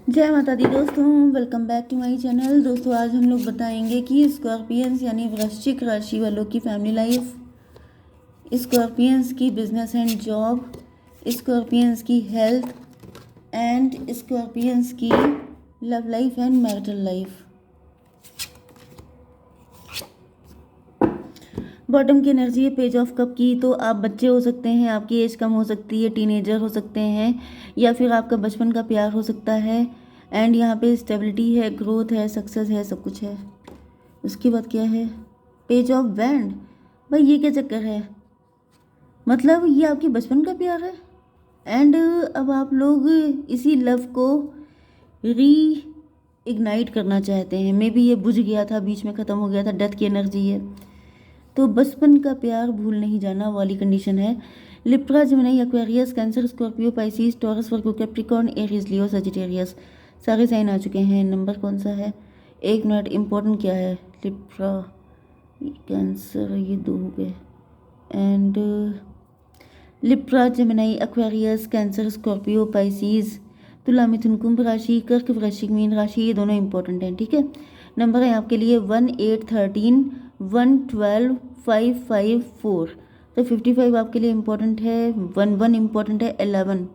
जय माता दी दोस्तों, welcome back to my channel. दोस्तों आज हम लोग बताएंगे कि स्कॉर्पियंस यानी वृश्चिक राशि वालों की फैमिली लाइफ, स्कॉर्पियंस की बिजनेस एंड जॉब, स्कॉर्पियंस की हेल्थ एंड स्कॉर्पियंस की love life and marital life. Bottom की एनर्जी है पेज ऑफ कप की। तो आप बच्चे हो सकते हैं, आपकी एज कम हो सकती है, टीनेजर हो सकते हैं, या फिर आपका बचपन का प्यार हो सकता है। एंड यहाँ पे स्टेबिलिटी है, ग्रोथ है, सक्सेस है, सब कुछ है। उसके बाद क्या है? Page of wand. भाई ये क्या चक्कर है? मतलब ये आपके बचपन का प्यार है एंड अब आप लोग इसी लव को री इग्नाइट करना चाहते हैं। मे बी ये बुझ गया था, बीच में ख़त्म हो गया था, डेथ की एनर्जी है। तो बचपन का प्यार भूल नहीं जाना वाली कंडीशन है। Libra, Gemini, Aquarius, Cancer, Scorpio, Pisces, Taurus, Virgo, Capricorn, Aries, Leo, Sagittarius सारे साइन आ चुके हैं। नंबर कौन सा है? 1 मिनट। इम्पोर्टेंट क्या है? लिब्रा, कैंसर, ये 2 हो गए। And Libra, Gemini, Aquarius, Cancer, Scorpio, Pisces, तुला, मिथुन, कुंभ राशि, कर्क, वृश्चिक, मीन राशि, ये दोनों इंपॉर्टेंट हैं। ठीक है। नंबर है आपके लिए 1, 8, 13, 1, 12, 5, 5, 4। तो 55 आपके लिए इम्पोर्टेंट है। 1, 1 इम्पोर्टेंट है। 11,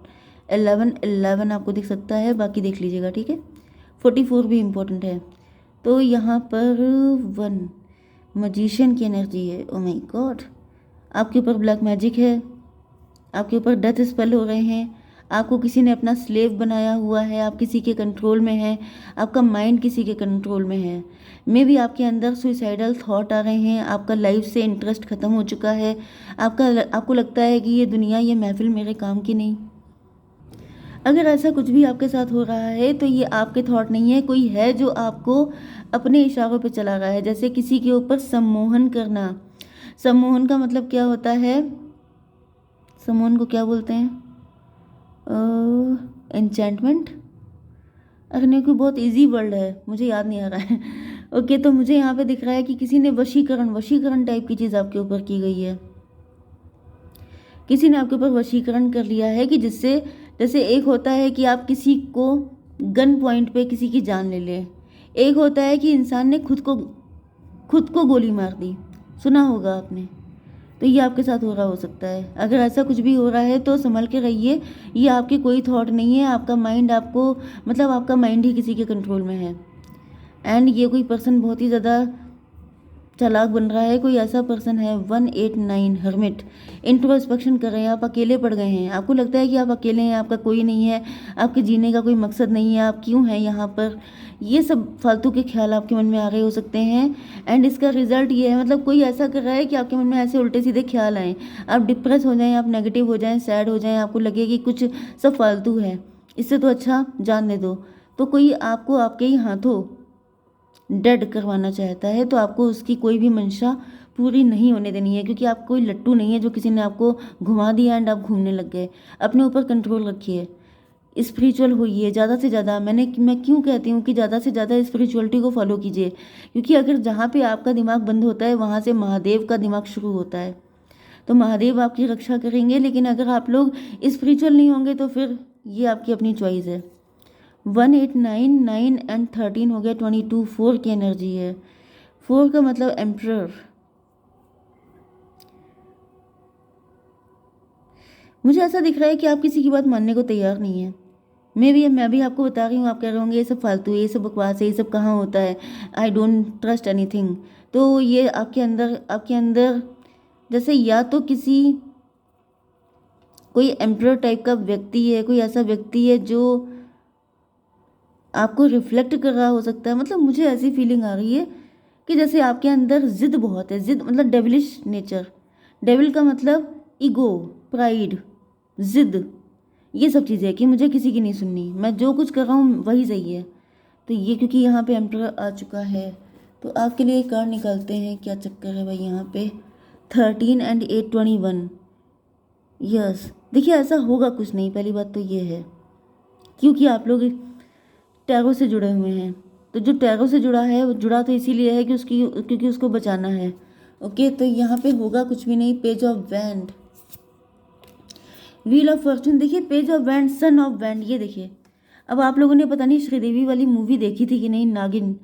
11, 11 आपको दिख सकता है, बाकी देख लीजिएगा। ठीक है। 44 भी इम्पोर्टेंट है। तो यहाँ पर 1 मजिशियन की एनर्जी है। ओ माय गॉड, आपके ऊपर ब्लैक मैजिक है, आपके ऊपर डेथ स्पेल हो रहे हैं, आपको किसी ने अपना स्लेव बनाया हुआ है, आप किसी के कंट्रोल में हैं, आपका माइंड किसी के कंट्रोल में है। मे बी आपके अंदर सुइसाइडल थॉट आ रहे हैं, आपका लाइफ से इंटरेस्ट ख़त्म हो चुका है, आपको लगता है कि ये दुनिया, ये महफिल मेरे काम की नहीं। अगर ऐसा कुछ भी आपके साथ हो रहा है तो ये आपके थॉट नहीं है, कोई है जो आपको अपने इशारों पे चला रहा है। जैसे किसी के ऊपर सम्मोहन करना। सम्मोहन का मतलब क्या होता है? सम्मोहन को क्या बोलते हैं? एन्चेंटमेंट। अरे नहीं, कोई बहुत इजी वर्ड है, मुझे याद नहीं आ रहा है। ओके, तो मुझे यहाँ पे दिख रहा है कि किसी ने वशीकरण, वशीकरण टाइप की चीज़ आपके ऊपर की गई है। किसी ने आपके ऊपर वशीकरण कर लिया है कि जिससे, जैसे एक होता है कि आप किसी को गन पॉइंट पे किसी की जान ले लें, एक होता है कि इंसान ने खुद को गोली मार दी। सुना होगा आपने। तो ये आपके साथ हो रहा हो सकता है। अगर ऐसा कुछ भी हो रहा है तो संभल के रहिए। ये आपके कोई थॉट नहीं है, आपका माइंड आपको, मतलब आपका माइंड ही किसी के कंट्रोल में है। एंड ये कोई पर्सन बहुत ही ज़्यादा चालाक बन रहा है। कोई ऐसा पर्सन है। 189 हर्मिट। इंट्रोस्पेक्शन कर रहे हैं, आप अकेले पड़ गए हैं, आपको लगता है कि आप अकेले हैं, आपका कोई नहीं है, आपके जीने का कोई मकसद नहीं है, आप क्यों हैं यहाँ पर, ये सब फालतू के ख्याल आपके मन में आ रहे हो सकते हैं। एंड इसका रिजल्ट ये है, मतलब कोई ऐसा कर रहा है कि आपके मन में ऐसे उल्टे सीधे ख्याल आए, आप डिप्रेस हो जाएं, आप नेगेटिव हो जाएं, सैड हो जाएं, आपको लगे कि कुछ सब फालतू है, इससे तो अच्छा जानने दो। तो कोई आपको आपके ही हाथों डेड करवाना चाहता है, तो आपको उसकी कोई भी मंशा पूरी नहीं होने देनी है, क्योंकि आप कोई लट्टू नहीं है जो किसी ने आपको घुमा दिया एंड आप घूमने लग गए। अपने ऊपर कंट्रोल रखिए, स्पिरिचुअल होइए ज़्यादा से ज़्यादा। मैं क्यों कहती हूँ कि ज़्यादा से ज़्यादा स्पिरिचुअलिटी को फॉलो कीजिए, क्योंकि अगर जहाँ पे आपका दिमाग बंद होता है वहाँ से महादेव का दिमाग शुरू होता है। तो महादेव आपकी रक्षा करेंगे, लेकिन अगर आप लोग स्पिरिचुअल नहीं होंगे तो फिर ये आपकी अपनी चॉइस है। 189, 9 एंड 13 हो गया। 22 4 की एनर्जी है। 4 का मतलब एम्परर। मुझे ऐसा दिख रहा है कि आप किसी की बात मानने को तैयार नहीं है। मैं भी आपको बता रही हूँ, आप कह रहे होंगे ये सब फालतू है, ये सब बकवास है, ये सब कहाँ होता है, आई डोंट ट्रस्ट एनीथिंग। तो ये आपके अंदर जैसे या तो किसी कोई एम्परर टाइप का व्यक्ति है, कोई ऐसा व्यक्ति है जो आपको रिफ्लेक्ट कर रहा हो सकता है। मतलब मुझे ऐसी फीलिंग आ रही है कि जैसे आपके अंदर जिद बहुत है, जिद मतलब डेविलिश नेचर। डेविल का मतलब ईगो, प्राइड, जिद, ये सब चीज़ें हैं कि मुझे किसी की नहीं सुननी, मैं जो कुछ कर रहा हूँ वही सही है। तो ये क्योंकि यहाँ पे एम्परर आ चुका है, तो आपके लिए एक कार्ड निकालते हैं, क्या चक्कर है भाई यहाँ पे। 13 एंड 8, 21। यस, देखिए ऐसा होगा कुछ नहीं, पहली बात तो ये है, क्योंकि आप लोग टैरो से जुड़े हुए हैं। तो जो टैरो से जुड़ा है वो जुड़ा तो इसीलिए है कि क्योंकि उसको बचाना है। ओके, तो यहाँ पे होगा कुछ भी नहीं। Page of wand, wheel of fortune. देखिए page of wand, son of wand, ये देखिए अब आप लोगों ने पता नहीं श्रीदेवी वाली मूवी देखी थी कि नहीं, नागिन।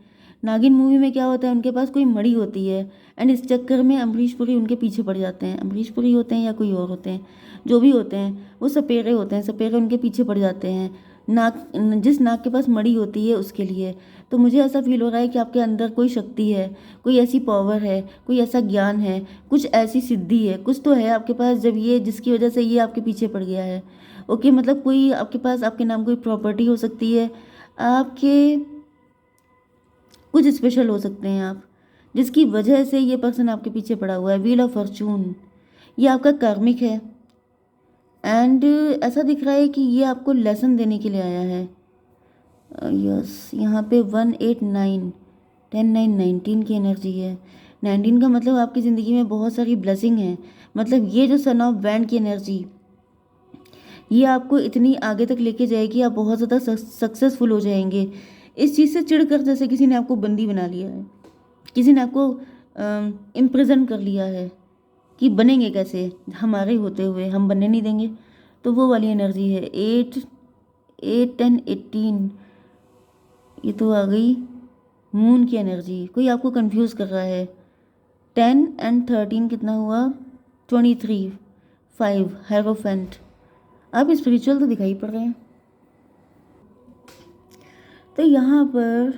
नागिन मूवी में क्या होता है, उनके पास कोई मणि होती है एंड इस चक्कर में अमरीश पुरी उनके पीछे पड़ जाते हैं। अमरीश पुरी होते हैं या कोई और होते हैं, जो भी होते हैं वो सपेरे होते हैं, सपेरे उनके पीछे पड़ जाते हैं नाग, जिस नाग के पास मणि होती है उसके लिए। तो मुझे ऐसा फील हो रहा है कि आपके अंदर कोई शक्ति है, कोई ऐसी पावर है, कोई ऐसा ज्ञान है, कुछ ऐसी सिद्धि है, कुछ तो है आपके पास जब ये, जिसकी वजह से ये आपके पीछे पड़ गया है। ओके, मतलब कोई आपके पास आपके नाम कोई प्रॉपर्टी हो सकती है, आपके कुछ स्पेशल हो सकते हैं आप, जिसकी वजह से ये पर्सन आपके पीछे पड़ा हुआ है। व्हील ऑफ फॉर्चून, ये आपका कार्मिक है एंड ऐसा दिख रहा है कि ये आपको लेसन देने के लिए आया है। यस, यहाँ पे 189, 10 9 19 की एनर्जी है। 19 का मतलब आपकी ज़िंदगी में बहुत सारी ब्लेसिंग है। मतलब ये जो सन ऑफ बैंड की एनर्जी, ये आपको इतनी आगे तक लेके जाएगी, आप बहुत ज़्यादा सक्सेसफुल हो जाएंगे। इस चीज़ से चिढ़कर जैसे किसी ने आपको बंदी बना लिया है, किसी ने आपको इम्प्रिजन कर लिया है कि बनेंगे कैसे हमारे होते हुए, हम बनने नहीं देंगे। तो वो वाली एनर्जी है। 8 8 10 18, ये तो आ गई मून की एनर्जी। कोई आपको कंफ्यूज कर रहा है। 10 एंड 13 कितना हुआ, 23, 5 हेरोफेंट। आप स्पिरिचुअल तो दिखाई पड़ रहे हैं। तो यहाँ पर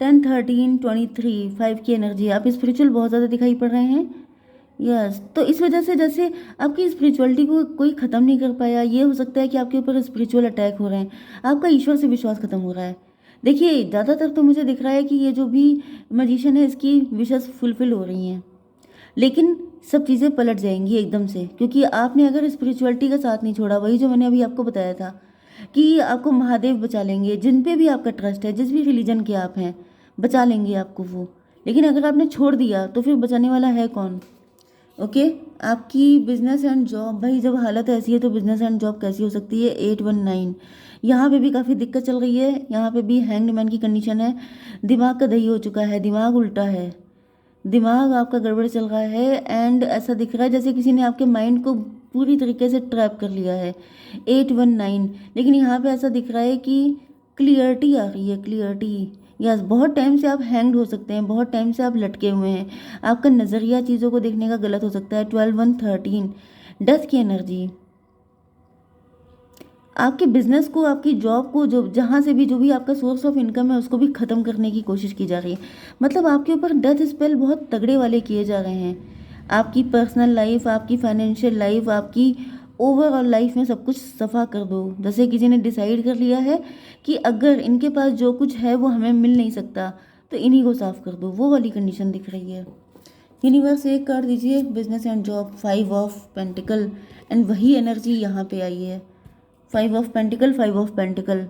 10 13 23 5 की एनर्जी, आप स्पिरिचुअल बहुत ज़्यादा दिखाई पड़ रहे हैं। यस, तो इस वजह से जैसे आपकी स्पिरिचुअलिटी को कोई ख़त्म नहीं कर पाया। ये हो सकता है कि आपके ऊपर स्पिरिचुअल अटैक हो रहे हैं, आपका ईश्वर से विश्वास ख़त्म हो रहा है। देखिए, ज़्यादातर तो मुझे दिख रहा है कि ये जो भी मजिशियन है इसकी विशेस फुलफिल हो रही हैं, लेकिन सब चीज़ें पलट जाएंगी एकदम से, क्योंकि आपने अगर स्पिरिचुअलिटी का साथ नहीं छोड़ा, वही जो मैंने अभी आपको बताया था कि आपको महादेव बचा लेंगे, जिन पे भी आपका ट्रस्ट है, जिस भी रिलीजन के आप हैं, बचा लेंगे आपको वो। लेकिन अगर आपने छोड़ दिया तो फिर बचाने वाला है कौन। ओके, आपकी बिजनेस एंड जॉब, भाई जब हालत ऐसी है तो बिजनेस एंड जॉब कैसी हो सकती है। 819, यहाँ पे भी काफ़ी दिक्कत चल रही है। यहाँ पे भी हैंग्ड मैन की कंडीशन है। दिमाग का दही हो चुका है, दिमाग उल्टा है, दिमाग आपका गड़बड़ चल रहा है एंड ऐसा दिख रहा है जैसे किसी ने आपके माइंड को पूरी तरीके से ट्रैप कर लिया है। 819, लेकिन यहाँ पे ऐसा दिख रहा है कि क्लियरिटी आ रही है, क्लियरिटी। यस, बहुत टाइम से आप हैंग्ड हो सकते हैं, बहुत टाइम से आप लटके हुए हैं, आपका नज़रिया चीज़ों को देखने का गलत हो सकता है। 12 1 13, डेथ की एनर्जी। आपके बिजनेस को, आपकी जॉब को, जो जहाँ से भी जो भी आपका सोर्स ऑफ इनकम है उसको भी ख़त्म करने की कोशिश की जा रही है। मतलब आपके ऊपर डेथ स्पेल बहुत तगड़े वाले किए जा रहे हैं। आपकी पर्सनल लाइफ, आपकी फाइनेंशियल लाइफ, आपकी ओवरऑल लाइफ में सब कुछ सफ़ा कर दो। जैसे किसी ने डिसाइड कर लिया है कि अगर इनके पास जो कुछ है वो हमें मिल नहीं सकता तो इन्हीं को साफ़ कर दो, वो वाली कंडीशन दिख रही है। यूनिवर्स एक कार्ड दीजिए, business and job, 5 of pentacle, and वही एनर्जी यहाँ पे आई है। 5 ऑफ पेंटिकल, 5 ऑफ पेंटिकल।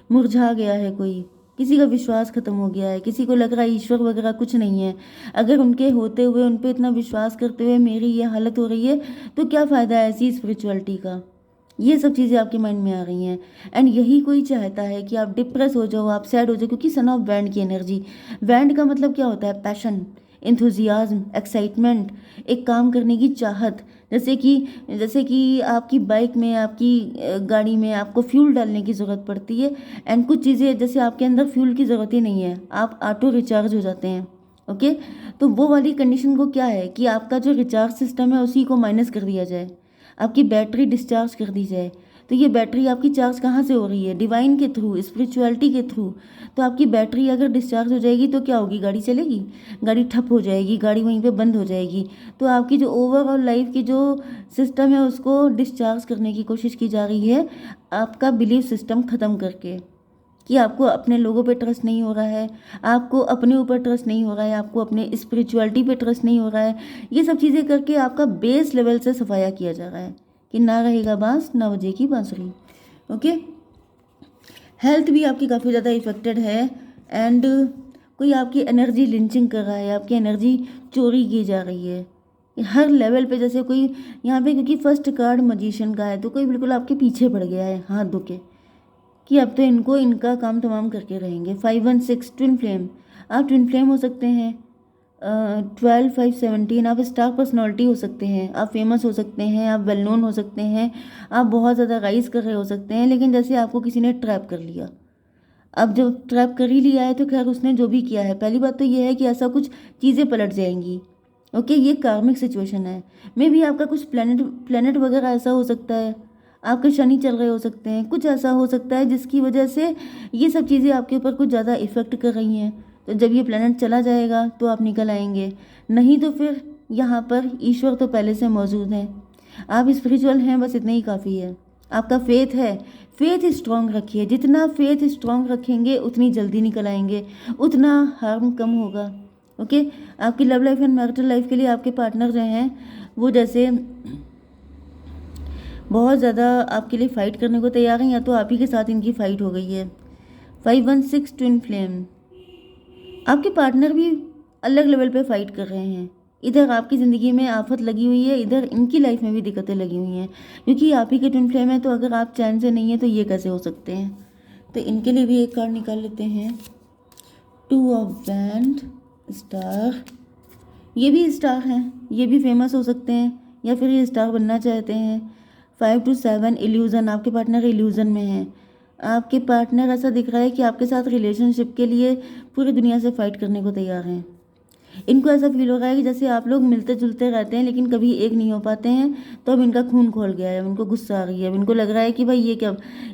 मुरझा गया है कोई, किसी का विश्वास खत्म हो गया है, किसी को लग रहा है ईश्वर वगैरह कुछ नहीं है। अगर उनके होते हुए, उन पे इतना विश्वास करते हुए मेरी ये हालत हो रही है तो क्या फ़ायदा है ऐसी स्पिरिचुअलिटी का। ये सब चीज़ें आपके माइंड में आ रही हैं एंड यही कोई चाहता है कि आप डिप्रेस हो जाओ, आप सैड हो जाओ, क्योंकि सन ऑफ बैंड की एनर्जी। बैंड का मतलब क्या होता है, पैशन, इंथुजियाज्म, एक्साइटमेंट, एक काम करने की चाहत। जैसे कि आपकी बाइक में, आपकी गाड़ी में आपको फ्यूल डालने की ज़रूरत पड़ती है एंड कुछ चीज़ें जैसे आपके अंदर फ्यूल की ज़रूरत ही नहीं है, आप ऑटो रिचार्ज हो जाते हैं। ओके, तो वो वाली कंडीशन को क्या है कि आपका जो रिचार्ज सिस्टम है उसी को माइनस कर दिया जाए, आपकी बैटरी डिस्चार्ज कर दी जाए। तो ये बैटरी आपकी चार्ज कहाँ से हो रही है, डिवाइन के थ्रू, स्पिरिचुअलिटी के थ्रू। तो आपकी बैटरी अगर डिस्चार्ज हो जाएगी तो क्या होगी, गाड़ी चलेगी, गाड़ी ठप हो जाएगी, गाड़ी वहीं पे बंद हो जाएगी। तो आपकी जो ओवरऑल लाइफ की जो सिस्टम है उसको डिस्चार्ज करने की कोशिश की जा रही है, आपका बिलीफ सिस्टम ख़त्म करके, कि आपको अपने लोगों पे ट्रस्ट नहीं हो रहा है, आपको अपने ऊपर ट्रस्ट नहीं हो रहा है, आपको अपने स्पिरिचुअलिटी पे ट्रस्ट नहीं हो रहा है। ये सब चीज़ें करके आपका बेस लेवल से सफाया किया जा रहा है कि ना रहेगा बांस ना बजेगी बांसुरी। ओके, हेल्थ भी आपकी काफ़ी ज़्यादा इफेक्टेड है एंड कोई आपकी एनर्जी लिंचिंग कर रहा है, आपकी एनर्जी चोरी की जा रही है हर लेवल पे। जैसे कोई यहाँ पे, क्योंकि फर्स्ट कार्ड मजिशियन का है, तो कोई बिल्कुल आपके पीछे पड़ गया है हाथ धो के कि अब तो इनको इनका काम तमाम करके रहेंगे। 5 1 6, ट्विन फ्लेम, आप ट्विन फ्लेम हो सकते हैं, 12/5/17 आप स्टार पर्सनालिटी हो सकते हैं, आप फेमस हो सकते हैं, आप वेल नोन हो सकते हैं, आप बहुत ज़्यादा राइज कर रहे हो सकते हैं, लेकिन जैसे आपको किसी ने ट्रैप कर लिया। अब जब ट्रैप कर ही लिया है तो खैर उसने जो भी किया है, पहली बात तो ये है कि ऐसा कुछ चीज़ें पलट जाएंगी। ओके, ये कार्मिक सिचुएशन है। मे भी आपका कुछ प्लेनेट प्लेनेट वगैरह ऐसा हो सकता है, आपके शनि चल रहे हो सकते हैं, कुछ ऐसा हो सकता है जिसकी वजह से ये सब चीज़ें आपके ऊपर कुछ ज़्यादा इफ़ेक्ट कर रही हैं। तो जब ये प्लेनेट चला जाएगा तो आप निकल आएंगे, नहीं तो फिर यहाँ पर ईश्वर तो पहले से मौजूद हैं, आप स्पिरिचुअल हैं, बस इतना ही काफ़ी है। आपका फेथ है, फेथ स्ट्रांग रखिए, जितना फेथ स्ट्रांग रखेंगे उतनी जल्दी निकल आएंगे, उतना हार्म कम होगा। ओके, आपकी love life and marital life के लिए आपके पार्टनर जो हैं वो जैसे बहुत ज़्यादा आपके लिए फ़ाइट करने को तैयार हैं, या तो आप ही के साथ इनकी फ़ाइट हो गई है। 516 ट्विन फ्लेम, आपके पार्टनर भी अलग लेवल पे फाइट कर रहे हैं। इधर आपकी ज़िंदगी में आफत लगी हुई है, इधर इनकी लाइफ में भी दिक्कतें लगी हुई हैं, क्योंकि आप ही के ट्विन फ्लेम है। तो अगर आप चैन से नहीं है तो ये कैसे हो सकते हैं। तो इनके लिए भी एक कार्ड निकाल लेते हैं, 2 ऑफ बैंड, स्टार। ये भी स्टार हैं, ये भी फेमस हो सकते हैं या फिर ये स्टार बनना चाहते हैं। 5 to 7 इल्यूज़न, आपके पार्टनर इल्यूज़न में हैं। आपके पार्टनर ऐसा दिख रहा है कि आपके साथ रिलेशनशिप के लिए पूरी दुनिया से फाइट करने को तैयार हैं। इनको ऐसा फील हो रहा है कि जैसे आप लोग मिलते जुलते रहते हैं लेकिन कभी एक नहीं हो पाते हैं, तो अब इनका खून खोल गया है, इनको गुस्सा आ रही है, अब इनको लग रहा है कि भाई ये क्या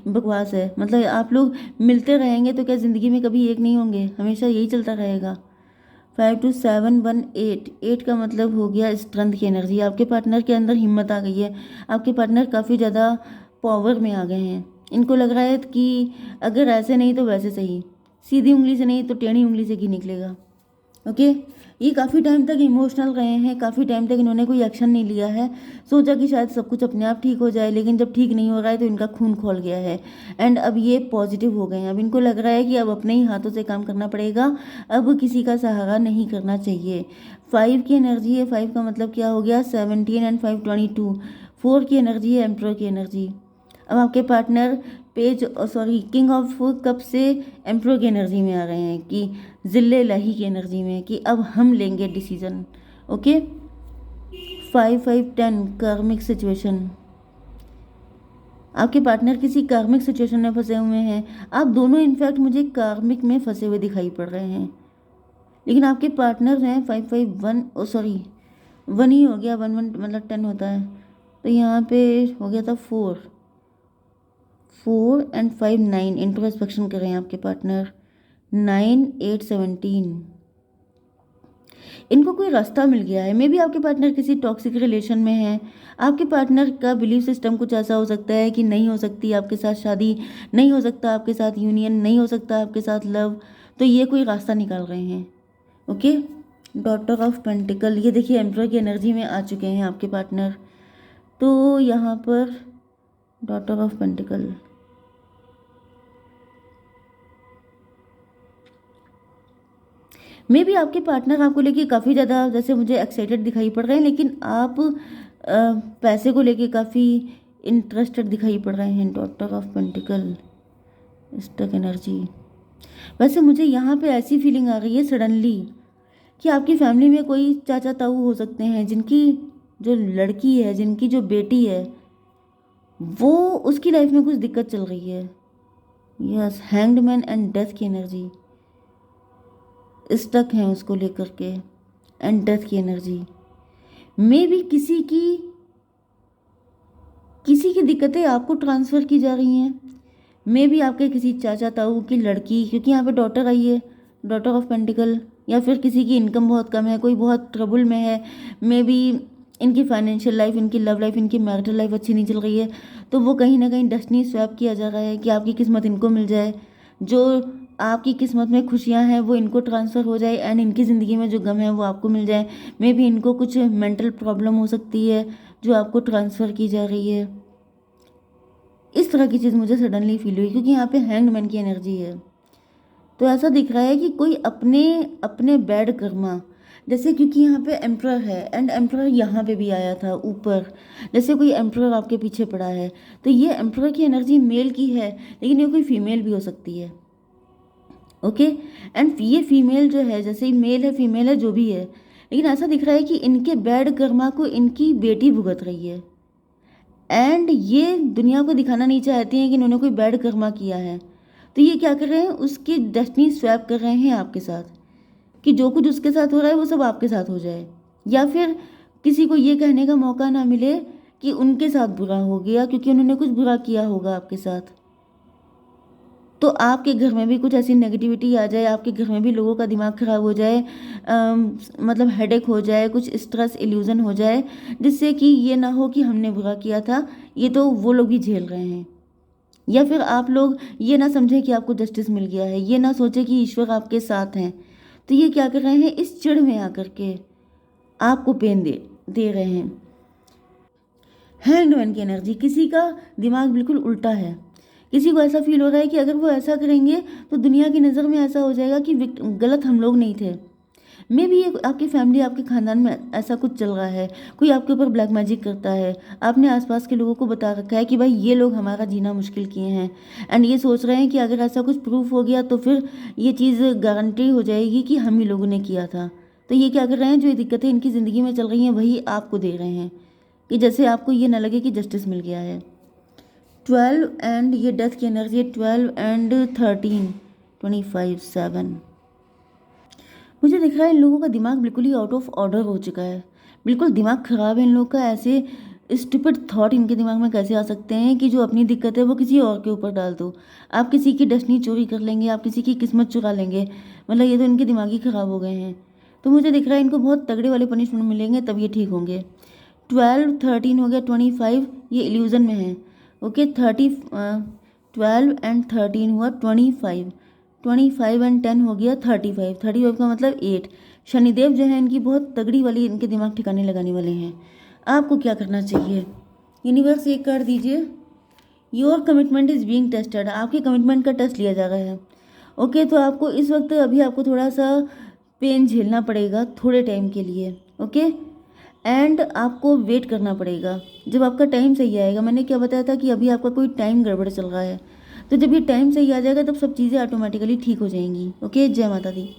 बकवास है, मतलब आप लोग मिलते रहेंगे तो क्या ज़िंदगी में कभी एक नहीं होंगे, हमेशा यही चलता रहेगा। 5 to 7 1 8, 8 का मतलब हो गया स्ट्रेंथ की एनर्जी। आपके पार्टनर के अंदर हिम्मत आ गई है, आपके पार्टनर काफ़ी ज़्यादा पावर में आ गए हैं। इनको लग रहा है कि अगर ऐसे नहीं तो वैसे सही, सीधी उंगली से नहीं तो टेढ़ी उंगली से घी निकलेगा। ओके, ये काफ़ी टाइम तक इमोशनल रहे हैं, काफ़ी टाइम तक इन्होंने कोई एक्शन नहीं लिया है, सोचा कि शायद सब कुछ अपने आप ठीक हो जाए, लेकिन जब ठीक नहीं हो रहा है तो इनका खून खोल गया है। एंड अब ये पॉजिटिव हो गए हैं, अब इनको लग रहा है कि अब अपने ही हाथों से काम करना पड़ेगा, अब किसी का सहारा नहीं करना चाहिए। 5 की एनर्जी है, 5 का मतलब क्या हो गया 17 एंड 5 22। 4 की एनर्जी है एम्परर की एनर्जी। अब आपके पार्टनर किंग ऑफ कप से एम्परर की एनर्जी में आ रहे हैं, कि जिले लाही की एनर्जी में, कि अब हम लेंगे डिसीजन। ओके, 5/5/10 कार्मिक सिचुएशन, आपके पार्टनर किसी कार्मिक सिचुएशन में फंसे हुए हैं। आप दोनों इनफैक्ट मुझे कार्मिक में फंसे हुए दिखाई पड़ रहे हैं, लेकिन आपके पार्टनर हैं 5/5/1, 1 ही हो गया, 1 1 मतलब 10 होता है, तो यहाँ पे हो गया था 4 एंड 5 9। इंट्रोस्पेक्शन कर रहे हैं आपके पार्टनर। 9 8 17, इनको कोई रास्ता मिल गया है। मे बी आपके पार्टनर किसी टॉक्सिक रिलेशन में है, आपके पार्टनर का बिलीफ सिस्टम कुछ ऐसा हो सकता है कि नहीं हो सकती आपके साथ शादी, नहीं हो सकता आपके साथ यूनियन, नहीं हो सकता आपके साथ लव, तो ये कोई रास्ता निकाल रहे हैं। ओके, डॉटर ऑफ पेंटिकल, ये देखिए एम्परर की एनर्जी में आ चुके हैं आपके पार्टनर। तो यहाँ पर daughter of pentacle, may be आपके पार्टनर आपको लेके काफ़ी ज़्यादा जैसे मुझे एक्साइटेड दिखाई पड़ रहे हैं, लेकिन आप पैसे को लेके काफ़ी इंटरेस्टेड दिखाई पड़ रहे हैं। Daughter of pentacle, stuck energy. वैसे मुझे यहाँ पे ऐसी फीलिंग आ रही है सडनली कि आपकी फैमिली में कोई चाचा ताऊ हो सकते हैं, जिनकी जो लड़की है, जिनकी जो बेटी है, वो उसकी लाइफ में कुछ दिक्कत चल रही है। Yes, hanged man and death की एनर्जी, स्टक हैं उसको लेकर के, एंड डेथ की एनर्जी। मे भी किसी की दिक्कतें आपको ट्रांसफ़र की जा रही हैं, मे भी आपके किसी चाचा ताऊ की लड़की, क्योंकि यहाँ पे डॉटर आई है, डॉटर ऑफ पेंटिकल, या फिर किसी की इनकम बहुत कम है, कोई बहुत ट्रबल में है, मे बी इनकी फाइनेंशियल लाइफ, इनकी लव लाइफ, इनकी मैरिटल लाइफ अच्छी नहीं चल रही है, तो वो कहीं ना कहीं डेस्टिनी स्वैप किया जा रहा है कि आपकी किस्मत इनको मिल जाए, जो आपकी किस्मत में खुशियां हैं वो इनको ट्रांसफ़र हो जाए, एंड इनकी ज़िंदगी में जो गम है वो आपको मिल जाए। मे बी इनको कुछ मेंटल प्रॉब्लम हो सकती है जो आपको ट्रांसफ़र की जा रही है। इस तरह की चीज़ मुझे सडनली फील हुई, क्योंकि यहाँ पे हैंग्ड मैन की एनर्जी है। तो ऐसा दिख रहा है कि कोई अपने अपने बैड कर्मा, जैसे क्योंकि यहाँ पे एम्परर है एंड एम्परर यहाँ पे भी आया था ऊपर, जैसे कोई एम्परर आपके पीछे पड़ा है, तो ये एम्परर की एनर्जी मेल की है, लेकिन ये कोई फीमेल भी हो सकती है। ओके। एंड ये फीमेल जो है, जैसे ही मेल है फीमेल है जो भी है, लेकिन ऐसा दिख रहा है कि इनके बैड कर्मा को इनकी बेटी भुगत रही है। एंड ये दुनिया को दिखाना नहीं चाहती हैं कि इन्होंने कोई बैड कर्मा किया है। तो ये क्या कर रहे हैं, उसकी डेस्टिनी स्वैप कर रहे हैं आपके साथ, कि जो कुछ उसके साथ हो रहा है वो सब आपके साथ हो जाए, या फिर किसी को ये कहने का मौका ना मिले कि उनके साथ बुरा हो गया, क्योंकि उन्होंने कुछ बुरा किया होगा आपके साथ। तो आपके घर में भी कुछ ऐसी नेगेटिविटी आ जाए, आपके घर में भी लोगों का दिमाग ख़राब हो जाए, मतलब हेडेक हो जाए, कुछ स्ट्रेस इल्यूज़न हो जाए, जिससे कि ये ना हो कि हमने बुरा किया था, ये तो वो लोग ही झेल रहे हैं। या फिर आप लोग ये ना समझें कि आपको जस्टिस मिल गया है, ये ना सोचें कि ईश्वर आपके साथ हैं। तो ये क्या कर रहे हैं, इस चिढ़ में आकर के आपको पेन दे दे रहे हैं। हैंगमैन की एनर्जी, किसी का दिमाग बिल्कुल उल्टा है। किसी को ऐसा फील हो रहा है कि अगर वो ऐसा करेंगे तो दुनिया की नज़र में ऐसा हो जाएगा कि गलत हम लोग नहीं थे। मे भी ये आपकी फैमिली, आपके ख़ानदान में ऐसा कुछ चल रहा है, कोई आपके ऊपर ब्लैक मैजिक करता है, आपने आसपास के लोगों को बता रखा है कि भाई ये लोग हमारा जीना मुश्किल किए हैं, एंड ये सोच रहे हैं कि अगर ऐसा कुछ प्रूफ हो गया तो फिर ये चीज़ गारंटी हो जाएगी कि हम ही लोगों ने किया था। तो ये क्या कर रहे हैं, जो ये दिक्कतें इनकी ज़िंदगी में चल रही हैं वही आपको दे रहे हैं, कि जैसे आपको ये ना लगे कि जस्टिस मिल गया है। 12 एंड ये डेथ की एनर्जी है, 12 एंड 13, 25, 7। मुझे दिख रहा है इन लोगों का दिमाग बिल्कुल ही आउट ऑफ ऑर्डर हो चुका है, बिल्कुल दिमाग ख़राब है इन लोगों का। ऐसे स्टूपिड थॉट इनके दिमाग में कैसे आ सकते हैं कि जो अपनी दिक्कत है वो किसी और के ऊपर डाल दो। आप किसी की डेस्टिनी चोरी कर लेंगे, आप किसी की किस्मत चुरा लेंगे, मतलब ये तो इनके दिमाग ही ख़राब हो गए हैं। तो मुझे दिख रहा है इनको बहुत तगड़े वाले पनिशमेंट मिलेंगे तब ये ठीक होंगे। 12, 13 हो गया, 25 ये इल्यूज़न में है। ओके, 12 एंड 13 हुआ 25, 25 एंड 10 हो गया 35, 35 का मतलब 8। शनिदेव जो है इनकी बहुत तगड़ी वाली, इनके दिमाग ठिकाने लगाने वाले हैं। आपको क्या करना चाहिए, यूनिवर्स एक कर दीजिए। Your commitment is being tested, आपके कमिटमेंट का टेस्ट लिया जा रहा है। ओके, तो आपको इस वक्त अभी आपको थोड़ा सा पेन झेलना पड़ेगा थोड़े टाइम के लिए। ओके, एंड आपको वेट करना पड़ेगा जब आपका टाइम सही आएगा। मैंने क्या बताया था कि अभी आपका कोई टाइम गड़बड़ चल रहा है, तो जब ये टाइम सही आ जाएगा तब सब चीज़ें ऑटोमेटिकली ठीक हो जाएंगी। ओके, जय माता दी।